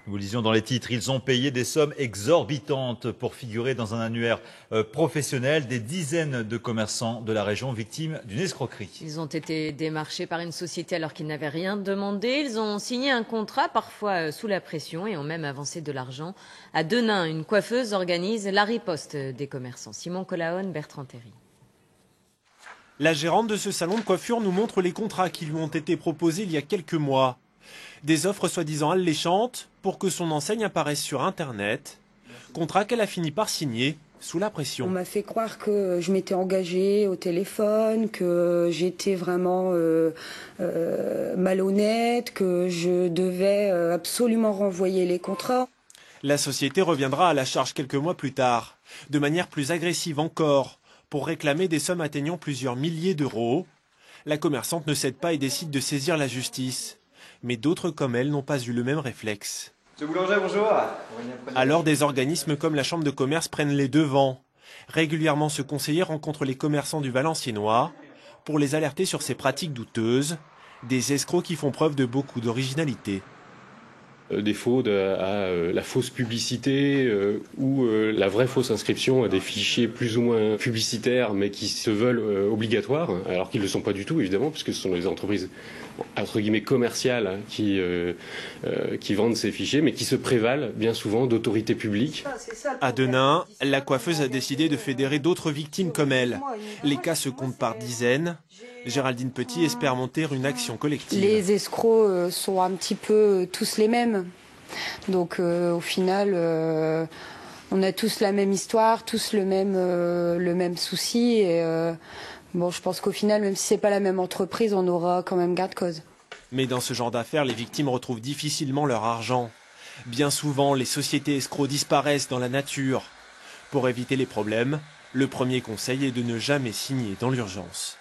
Nous le disions dans les titres, ils ont payé des sommes exorbitantes pour figurer dans un annuaire professionnel. Des dizaines de commerçants de la région victimes d'une escroquerie. Ils ont été démarchés par une société alors qu'ils n'avaient rien demandé. Ils ont signé un contrat, parfois sous la pression, et ont même avancé de l'argent. À Denain, une coiffeuse organise la riposte des commerçants. Simon Colaonne, Bertrand Terry. La gérante de ce salon de coiffure nous montre les contrats qui lui ont été proposés il y a quelques mois. Des offres soi-disant alléchantes pour que son enseigne apparaisse sur Internet. Contrat qu'elle a fini par signer sous la pression. On m'a fait croire que je m'étais engagée au téléphone, que j'étais vraiment malhonnête, que je devais absolument renvoyer les contrats. La société reviendra à la charge quelques mois plus tard, de manière plus agressive encore, pour réclamer des sommes atteignant plusieurs milliers d'euros. La commerçante ne cède pas et décide de saisir la justice. Mais d'autres comme elle n'ont pas eu le même réflexe. Monsieur Boulanger, bonjour. Alors des organismes comme la Chambre de commerce prennent les devants. Régulièrement, ce conseiller rencontre les commerçants du Valenciennois pour les alerter sur ces pratiques douteuses, des escrocs qui font preuve de beaucoup d'originalité. Des fraudes à la fausse publicité ou la vraie fausse inscription à des fichiers plus ou moins publicitaires mais qui se veulent obligatoires, alors qu'ils ne le sont pas du tout évidemment, puisque ce sont les entreprises entre guillemets commerciales qui vendent ces fichiers, mais qui se prévalent bien souvent d'autorités publiques. À Denain, la coiffeuse a décidé de fédérer d'autres victimes comme elle. Les cas se comptent par dizaines. Géraldine Petit espère monter une action collective. Les escrocs sont un petit peu tous les mêmes. Donc au final, on a tous la même histoire, tous le même souci. Et bon, je pense qu'au final, même si c'est pas la même entreprise, on aura quand même gain de cause. Mais dans ce genre d'affaires, les victimes retrouvent difficilement leur argent. Bien souvent, les sociétés escrocs disparaissent dans la nature. Pour éviter les problèmes, le premier conseil est de ne jamais signer dans l'urgence.